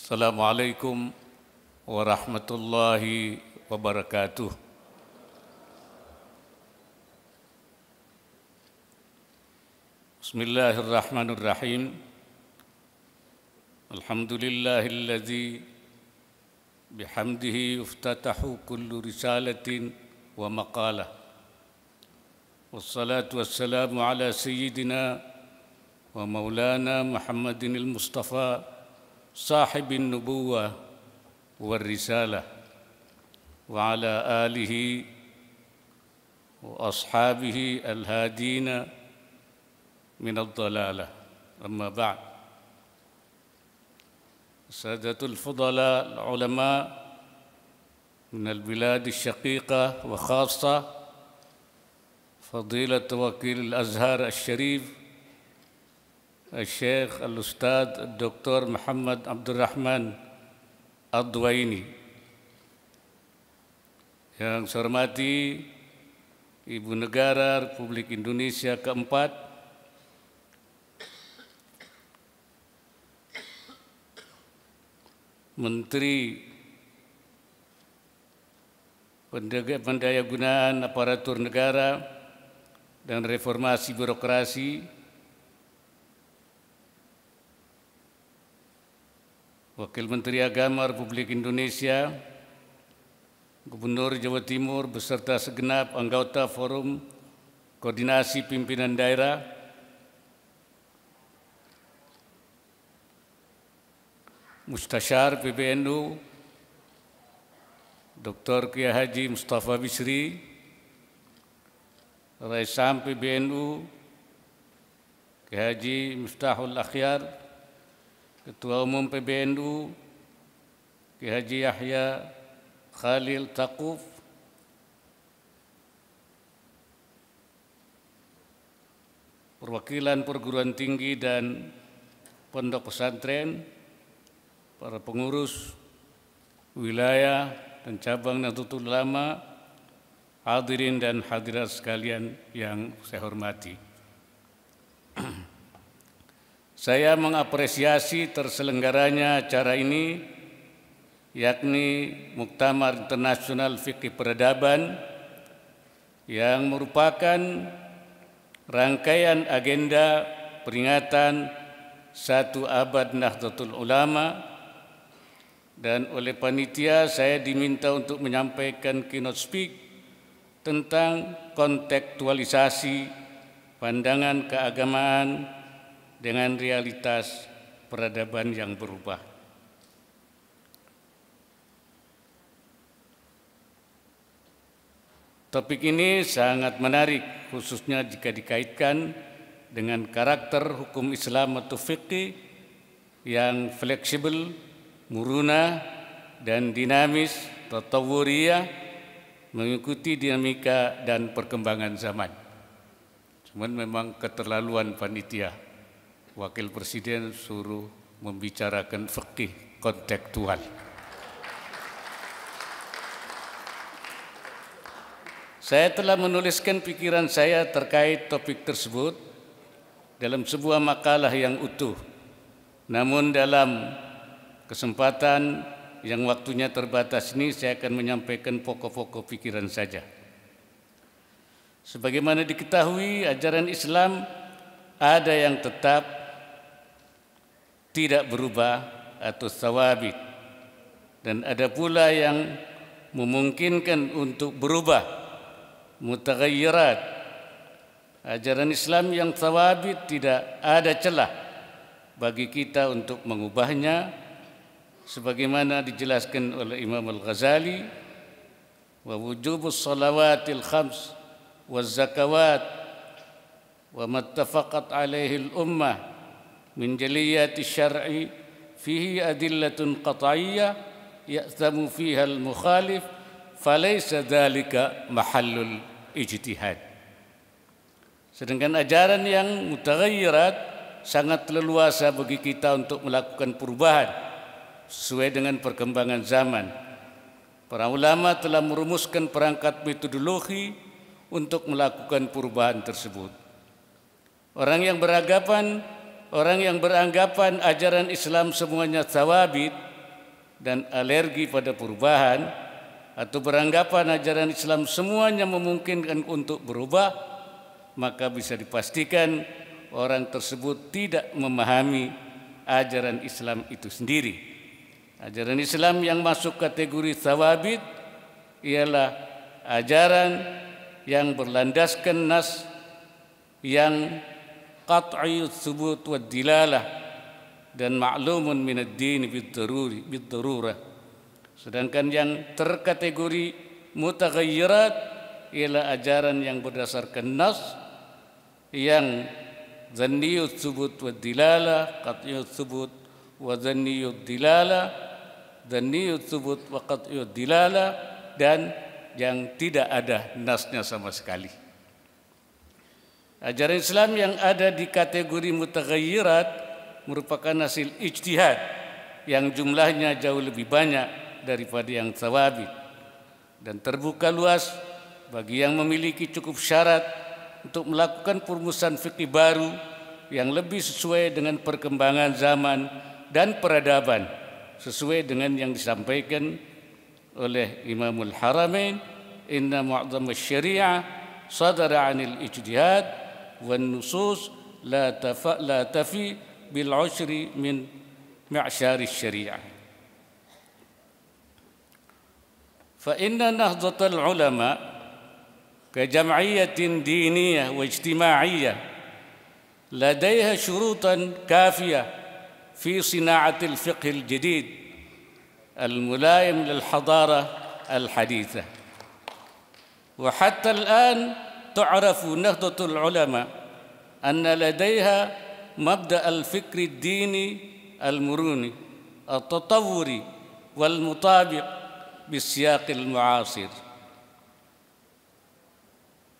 Assalamualaikum warahmatullahi wabarakatuh. Bismillahirrahmanirrahim. Alhamdulillahilladzi bihamdihi yuftatahu kullu risalatin wa maqalah. Wassalatu wassalamu ala sayyidina wa maulana Muhammadin al-Mustafa sahibin nubuwah wal risalah wa ala alihi wa ashabihi al-hadina min ad-dalalah. Amma ba'd. Sadatul fudala al-ulama min al-bilad al-shaqiqah wa khassa fadilat wakil al-Azhar al-Sharif Syekh Al-Ustadz Dr. Muhammad Abdurrahman Ad-Duwaini. Yang saya hormati Ibu Negara Republik Indonesia keempat, Menteri Pendayagunaan Aparatur Negara dan Reformasi Birokrasi, Wakil Menteri Agama Republik Indonesia, Gubernur Jawa Timur beserta segenap anggota Forum Koordinasi Pimpinan Daerah, Mustasyar PBNU, Dr. Kiai Haji Mustafa Bisri, Raisam PBNU, Kiai Haji Miftahul Akhyar, Ketua Umum PBNU, Kiai Haji Yahya Khalil Taquf, perwakilan perguruan tinggi dan pondok pesantren, para pengurus wilayah dan cabang Nahdlatul Ulama, hadirin dan hadirat sekalian yang saya hormati. Saya mengapresiasi terselenggaranya acara ini, yakni Muktamar Internasional Fikih Peradaban, yang merupakan rangkaian agenda peringatan 1 abad Nahdlatul Ulama, dan oleh panitia saya diminta untuk menyampaikan keynote speak tentang kontekstualisasi pandangan keagamaan dengan realitas peradaban yang berubah. Topik ini sangat menarik, khususnya jika dikaitkan dengan karakter hukum Islam atau fikih yang fleksibel, muruna, dan dinamis, tatawuriyah, mengikuti dinamika dan perkembangan zaman. Cuman memang keterlaluan panitia. Wakil Presiden suruh membicarakan fikih kontekstual. Saya telah menuliskan pikiran saya terkait topik tersebut dalam sebuah makalah yang utuh. Namun dalam kesempatan yang waktunya terbatas ini, saya akan menyampaikan pokok-pokok pikiran saja. Sebagaimana diketahui, ajaran Islam ada yang tetap tidak berubah atau tsawabit, dan ada pula yang memungkinkan untuk berubah, mutaghayyirat. Ajaran Islam yang tsawabit tidak ada celah bagi kita untuk mengubahnya, sebagaimana dijelaskan oleh Imam Al-Ghazali, wa wujubus salawatil khams waz zakawat wa mattafaqat alaihi al-ummah min jaliyati syar'i fihi adillatun qat'iyyah ya'thamu fiha al-mukhalif falaysa dhalika mahallul ijtihad. Sedangkan ajaran yang mutaghayyirat sangat leluasa bagi kita untuk melakukan perubahan sesuai dengan perkembangan zaman. Para ulama telah merumuskan perangkat metodologi untuk melakukan perubahan tersebut. Orang yang beranggapan ajaran Islam semuanya tsawabit dan alergi pada perubahan atau beranggapan ajaran Islam semuanya memungkinkan untuk berubah, maka bisa dipastikan orang tersebut tidak memahami ajaran Islam itu sendiri. Ajaran Islam yang masuk kategori tsawabit ialah ajaran yang berlandaskan nas yang qat'i tsubut wa dilalah dan ma'lumun min ad-din bid-darurah. Sedangkan yang terkategori mutaghayyirat ialah ajaran yang berdasarkan nas yang dhanniyut tsubut wa dilalah, qat'iyut tsubut wa dhanniyut dilalah, dhanniyut tsubut wa qat'iyut dilalah, dan yang tidak ada nasnya sama sekali. Ajaran Islam yang ada di kategori mutaghayyirat merupakan hasil ijtihad yang jumlahnya jauh lebih banyak daripada yang tsawabit dan terbuka luas bagi yang memiliki cukup syarat untuk melakukan perumusan fikih baru yang lebih sesuai dengan perkembangan zaman dan peradaban, sesuai dengan yang disampaikan oleh Imamul Haramain, inna mu'dham asy-syari'ah sadara 'anil ijtihad wan nusus la tafi bil 'ushri min mi'syari syari'ah. Fa inna nahdhatal ulama ka jam'iyyatin diniyah wa ijtima'iyyah ladaiha syurutan kafiyah fi sina'atil fiqhil jadid al-mulayim lil hadarah al-hadithah. Wa hatta al-an tu'rafu nahdhatul ulama anna ladaiha mabda' al-fikri ad-dini al-muruni at-tatawwuri wal mutabiq بالسياق المعاصر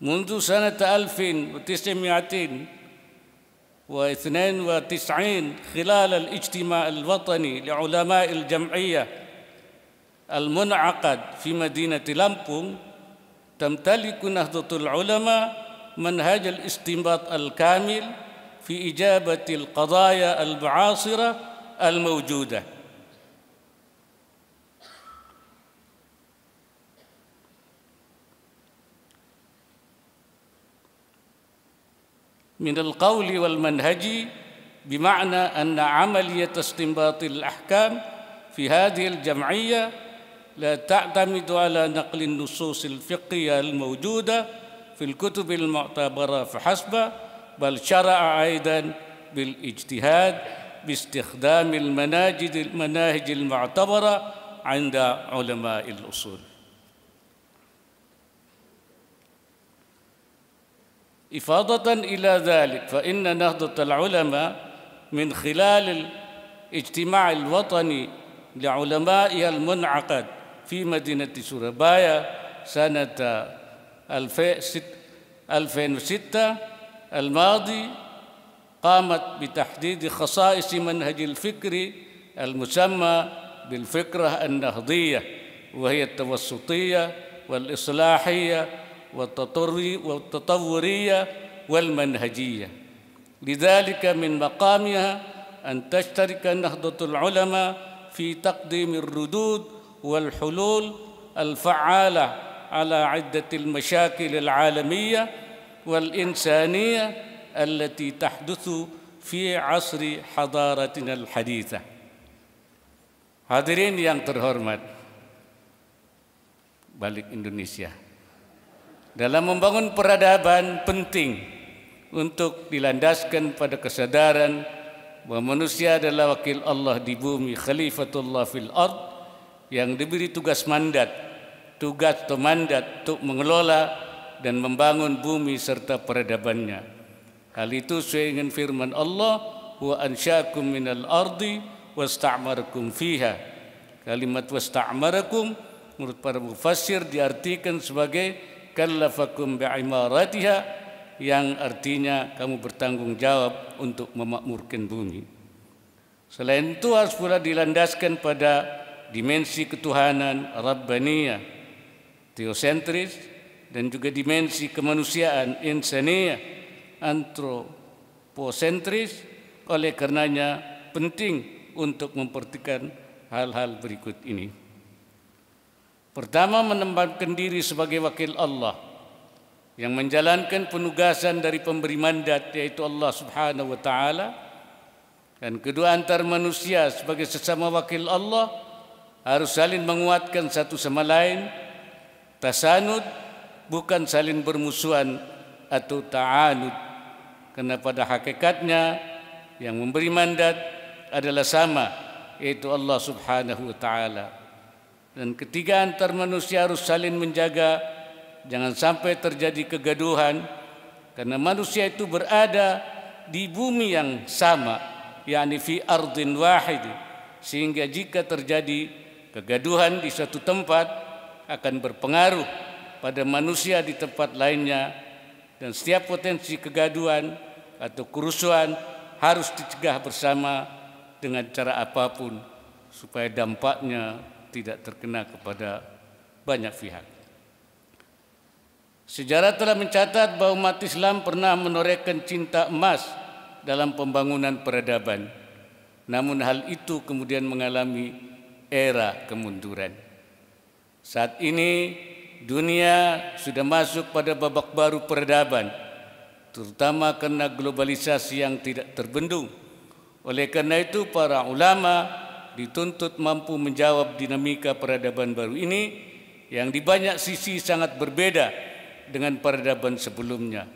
منذ سنة 1992 خلال الاجتماع الوطني لعلماء الجمعية المنعقد في مدينة لامبونغ تمتلك نهضة العلماء منهج الاستنباط الكامل في إجابة القضايا المعاصرة الموجودة من القول والمنهج، بمعنى أن عملية استنباط الأحكام في هذه الجمعية لا تعتمد على نقل النصوص الفقهية الموجودة في الكتب المعتبرة فحسب، بل شرع أيضا بالاجتهاد باستخدام المناهج المعتبرة عند علماء الأصول. إفاضة إلى ذلك فإن نهضة العلماء من خلال الاجتماع الوطني لعلمائها المنعقد في مدينة سورابايا سنة 2006 الماضي قامت بتحديد خصائص منهج الفكر المسمى بالفكرة النهضية، وهي التوسطية والإصلاحية والتطورية والمنهجية. لذلك من مقامها أن تشترك نهضة العلماء في تقديم الردود والحلول الفعالة على عدة المشاكل العالمية والإنسانية التي تحدث في عصر حضارتنا الحديثة. Hadirin yang terhormat, balik Indonesia. Dalam membangun peradaban penting untuk dilandaskan pada kesadaran bahwa manusia adalah wakil Allah di bumi, khalifatullah fil ard, yang diberi tugas mandat untuk mengelola dan membangun bumi serta peradabannya. Hal itu sesuai dengan firman Allah, wa ansya'akum minal ardi wasta'marakum fiha. Kalimat wasta'marakum menurut para mufassir diartikan sebagai kallafakum bi'imaratiha, yang artinya kamu bertanggung jawab untuk memakmurkan bumi. Selain itu harus pula dilandaskan pada dimensi ketuhanan Rabbaniyah, teosentris, dan juga dimensi kemanusiaan insaniyah, antroposentris. Oleh karenanya penting untuk memperhatikan hal-hal berikut ini. Pertama, menempatkan diri sebagai wakil Allah yang menjalankan penugasan dari pemberi mandat, yaitu Allah Subhanahu wa taala. Dan kedua, antar manusia sebagai sesama wakil Allah harus saling menguatkan satu sama lain, tasanud, bukan saling bermusuhan atau ta'anud, karena pada hakikatnya yang memberi mandat adalah sama, yaitu Allah Subhanahu wa taala. Dan ketiga, antar manusia harus saling menjaga jangan sampai terjadi kegaduhan, karena manusia itu berada di bumi yang sama, yakni fi ardin wahid, sehingga jika terjadi kegaduhan di suatu tempat akan berpengaruh pada manusia di tempat lainnya, dan setiap potensi kegaduhan atau kerusuhan harus dicegah bersama dengan cara apapun supaya dampaknya tidak terkena kepada banyak pihak. Sejarah telah mencatat bahwa umat Islam pernah menorehkan cinta emas dalam pembangunan peradaban. Namun hal itu kemudian mengalami era kemunduran. Saat ini dunia sudah masuk pada babak baru peradaban, terutama karena globalisasi yang tidak terbendung. Oleh karena itu, para ulama dituntut mampu menjawab dinamika peradaban baru ini yang di banyak sisi sangat berbeda dengan peradaban sebelumnya.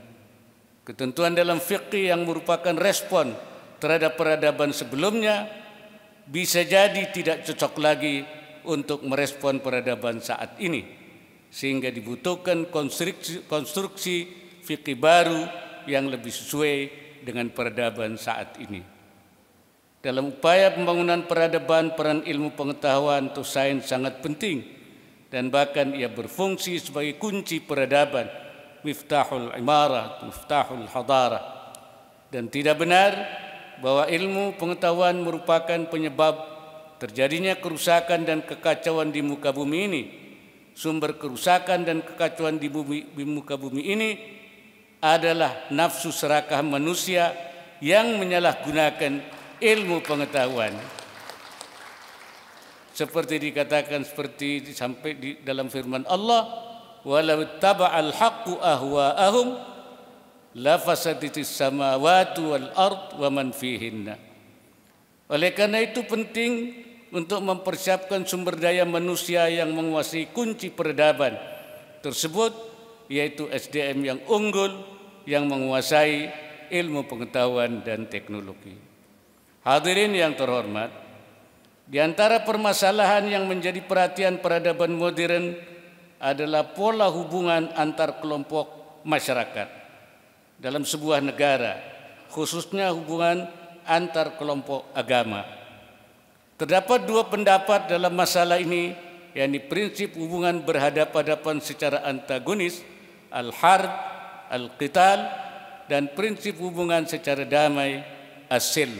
Ketentuan dalam fikih yang merupakan respon terhadap peradaban sebelumnya bisa jadi tidak cocok lagi untuk merespon peradaban saat ini, sehingga dibutuhkan konstruksi fikih baru yang lebih sesuai dengan peradaban saat ini. Dalam upaya pembangunan peradaban, peran ilmu pengetahuan atau sains sangat penting, dan bahkan ia berfungsi sebagai kunci peradaban, miftahul imarah, miftahul hadarah. Dan tidak benar bahwa ilmu pengetahuan merupakan penyebab terjadinya kerusakan dan kekacauan di muka bumi ini. Sumber kerusakan dan kekacauan di muka bumi ini adalah nafsu serakah manusia yang menyalahgunakan ilmu pengetahuan. Seperti dikatakan, seperti sampai di dalam firman Allah, walau taba'al haqqu ahwa'ahum lafasadatis samawati wal ard wa man fihinna. Oleh karena itu penting untuk mempersiapkan sumber daya manusia yang menguasai kunci peradaban tersebut, yaitu SDM yang unggul yang menguasai ilmu pengetahuan dan teknologi. Hadirin yang terhormat, di antara permasalahan yang menjadi perhatian peradaban modern adalah pola hubungan antar kelompok masyarakat dalam sebuah negara, khususnya hubungan antar kelompok agama. Terdapat dua pendapat dalam masalah ini, yakni prinsip hubungan berhadapan-hadapan secara antagonis, al-harb, al-qital, dan prinsip hubungan secara damai, as-silm.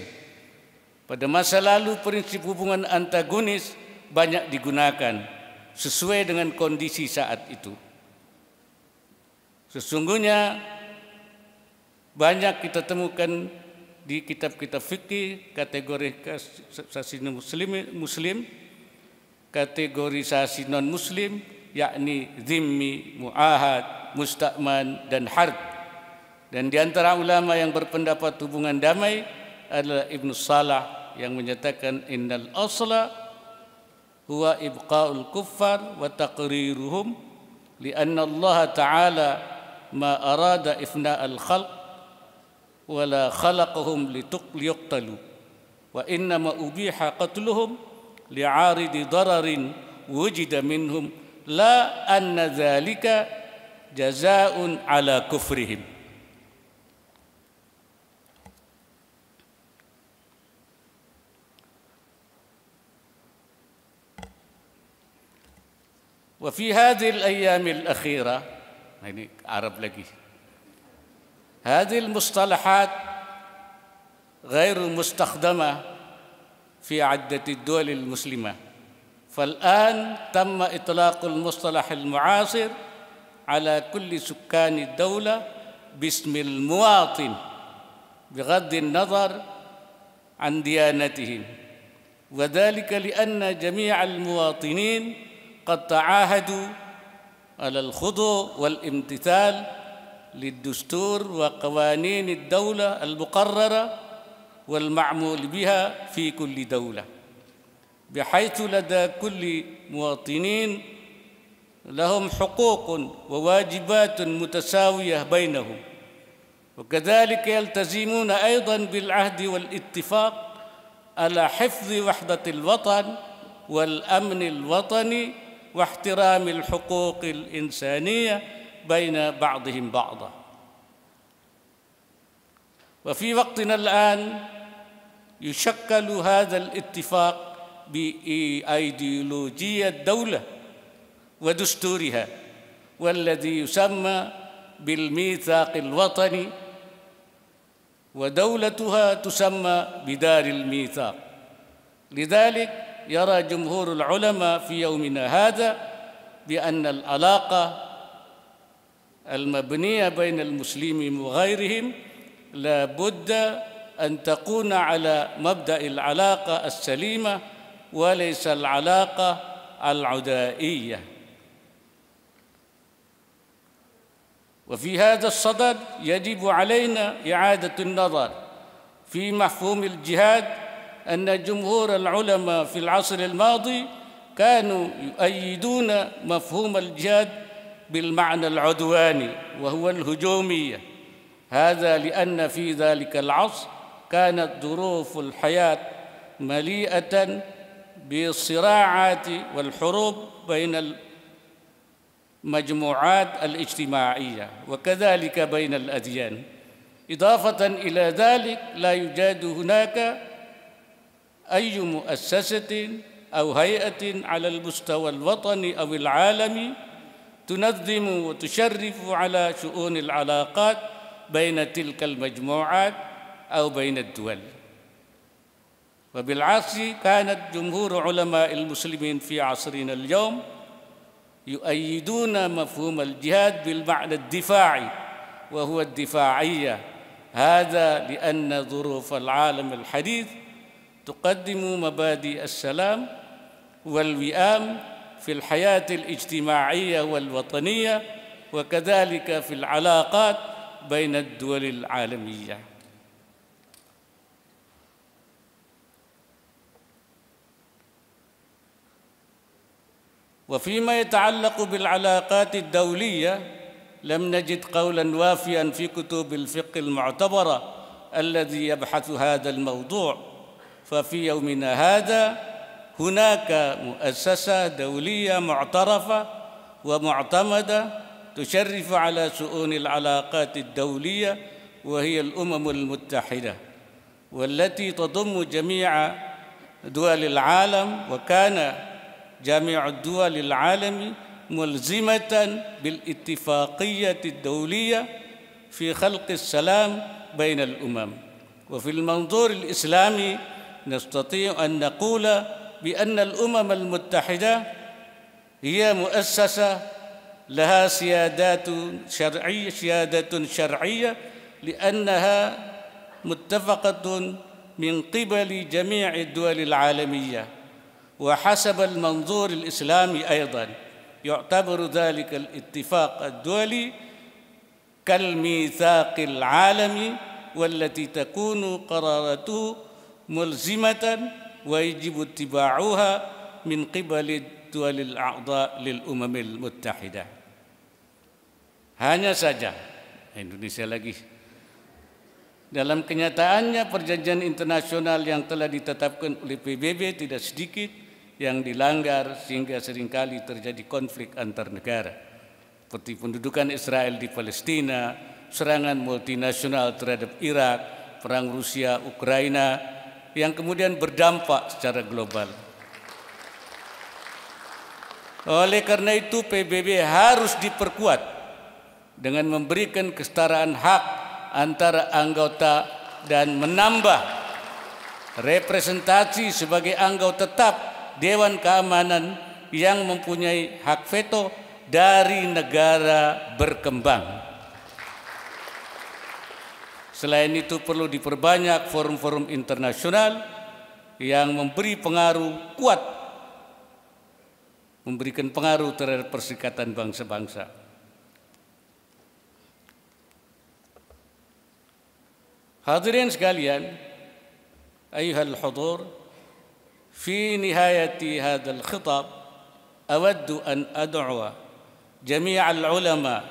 Pada masa lalu prinsip hubungan antagonis banyak digunakan sesuai dengan kondisi saat itu. Sesungguhnya banyak kita temukan di kitab-kitab fikih kategorisasi muslim, kategorisasi non muslim, yakni zimmi, muahad, musta'man, dan harb. Dan di antara ulama yang berpendapat hubungan damai adalah Ibnu Salah yang menyatakan innal asla huwa ibqa'ul kuffar wa taqriruhum li'anna Allah ta'ala ma arada ifna'al khalq wa la khalaqahum liyuqtalu wa innama ubiha qatluhum li'aridi dararin wujida minhum la anna dhalika jazaa'un ala kufrihim. وفي هذه الأيام الأخيرة، ini Arab lagi, هذه المصطلحات غير مستخدمة في عدة الدول المسلمة، فالآن تم إطلاق المصطلح المعاصر على كل سكان الدولة باسم المواطن بغض النظر عن ديانتهم، وذلك لأن جميع المواطنين قد تعاهدوا على الخضوع والامتثال للدستور وقوانين الدولة المقررة والمعمول بها في كل دولة، بحيث لدى كل مواطنين لهم حقوق وواجبات متساوية بينهم، وكذلك يلتزمون أيضاً بالعهد والاتفاق على حفظ وحدة الوطن والأمن الوطني واحترام الحقوق الإنسانية بين بعضهم بعضا. وفي وقتنا الآن يشكل هذا الاتفاق بأيديولوجية الدولة ودستورها، والذي يسمى بالميثاق الوطني، ودولتها تسمى بدار الميثاق. لذلك يرى جمهور العلماء في يومنا هذا بأن العلاقة المبنية بين المسلمين وغيرهم لا بد أن تكون على مبدأ العلاقة السليمة وليس العلاقة العدائية. وفي هذا الصدد يجب علينا إعادة النظر في مفهوم الجهاد، أن جمهور العلماء في العصر الماضي كانوا يؤيدون مفهوم الجهاد بالمعنى العدواني وهو الهجومية، هذا لأن في ذلك العصر كانت ظروف الحياة مليئة بالصراعات والحروب بين المجموعات الاجتماعية وكذلك بين الأديان. إضافة إلى ذلك لا يوجد هناك أي مؤسسة أو هيئة على المستوى الوطني أو العالمي تنظم وتشرف على شؤون العلاقات بين تلك المجموعات أو بين الدول. وبالعكس كانت جمهور علماء المسلمين في عصرنا اليوم يؤيدون مفهوم الجهاد بالمعنى الدفاعي وهو الدفاعية، هذا لأن ظروف العالم الحديث تقدم مبادئ السلام والوئام في الحياة الاجتماعية والوطنية وكذلك في العلاقات بين الدول العالمية. وفيما يتعلق بالعلاقات الدولية لم نجد قولاً وافياً في كتب الفقه المعتبرة الذي يبحث هذا الموضوع، ففي يومنا هذا هناك مؤسسة دولية معترفة ومعتمدة تشرف على شؤون العلاقات الدولية وهي الأمم المتحدة، والتي تضم جميع دول العالم، وكان جميع الدول العالم ملزمة بالاتفاقية الدولية في خلق السلام بين الأمم. وفي المنظور الإسلامي نستطيع أن نقول بأن الأمم المتحدة هي مؤسسة لها سيادة شرعية لأنها متفقة من قبل جميع الدول العالمية، وحسب المنظور الإسلامي أيضاً يعتبر ذلك الاتفاق الدولي كالميثاق العالمي، والتي تكون قراراته ملزمة ويجب اتباعها من قبل الدول الأعضاء للأمم المتحدة. Hanya saja Indonesia lagi. Dalam kenyataannya perjanjian internasional yang telah ditetapkan oleh PBB tidak sedikit yang dilanggar sehingga seringkali terjadi konflik antar negara, seperti pendudukan Israel di Palestina, serangan multinasional terhadap Irak, perang Rusia-Ukraina yang kemudian berdampak secara global. Oleh karena itu PBB harus diperkuat dengan memberikan kesetaraan hak antara anggota dan menambah representasi sebagai anggota tetap Dewan Keamanan yang mempunyai hak veto dari negara berkembang. Selain itu perlu diperbanyak forum-forum internasional yang memberi pengaruh kuat, memberikan pengaruh terhadap perserikatan bangsa-bangsa. Hadirin sekalian, ayuhal hudur, fi nihayati hadzal khitab awaddu an ad'u jami'al ulama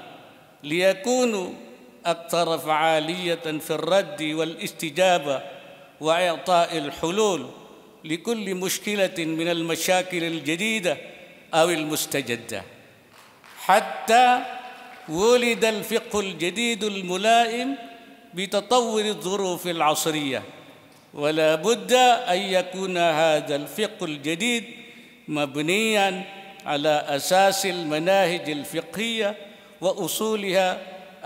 liyakunu akthar fa'aliyatan fi ar-radd wal istijabah wa i'ta'il hulul likulli mushkilatin min al-mashakil al-jadida aw al-mustajaddah hatta wulida al-fiqh al-jadid al-mula'im بتطور الظروف العصرية ولا بد أن يكون هذا الفقه الجديد مبنيا على أساس المناهج الفقهية وأصولها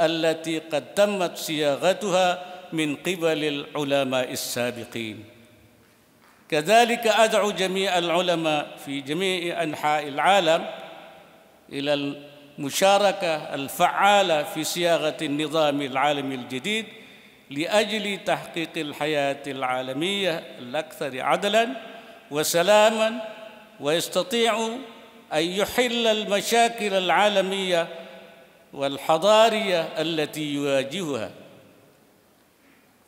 التي قد تمت صياغتها من قبل العلماء السابقين. كذلك أدعو جميع العلماء في جميع أنحاء العالم إلى المشاركة الفعالة في صياغة النظام العالمي الجديد لأجل تحقيق الحياة العالمية الأكثر عدلاً وسلاماً ويستطيع أن يحل المشاكل العالمية والحضارية التي يواجهها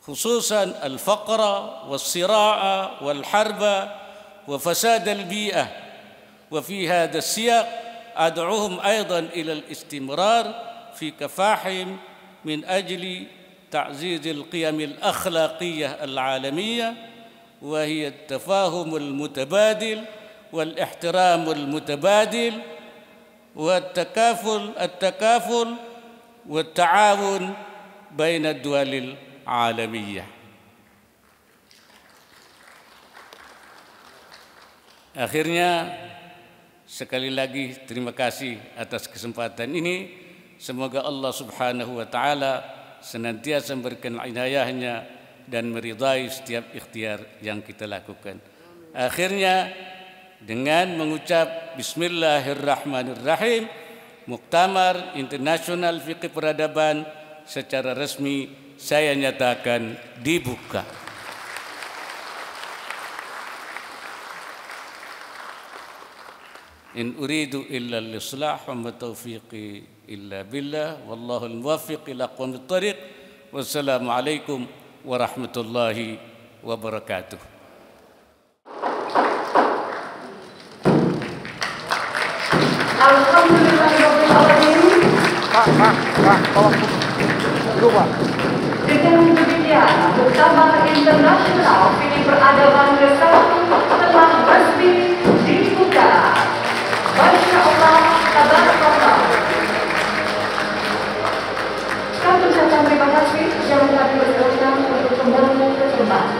خصوصاً الفقر والصراع والحرب وفساد البيئة. وفي هذا السياق أدعوهم أيضاً إلى الاستمرار في كفاحهم من أجل تعزيز القيم الأخلاقية العالمية وهي التفاهم المتبادل والاحترام المتبادل والتكافل والتعاون بين الدول العالمية. Akhirnya sekali lagi terima kasih atas kesempatan ini. Semoga Allah Subhanahu wa taala senantiasa memberikan inayahnya dan meridai setiap ikhtiar yang kita lakukan. Akhirnya dengan mengucap Bismillahirrahmanirrahim, Muktamar Internasional Fikih Peradaban secara resmi saya nyatakan dibuka. In uridu illa al-islah wa ma taufiqi illa billah wallahu al-muwaffiq ila aqwamit thariq. Wassalamu alaikum warahmatullahi wabarakatuh. Alhamdulillahirabbil alamin. Pak, tolong dulu, Pak. Dengan demikian, Muktamar Internasional Fikih Peradaban ke-1 telah resmi dibuka. Masya Allah, tabarakallah. Kami ucapkan terima kasih yang kami berkenan untuk kembali ke tempat.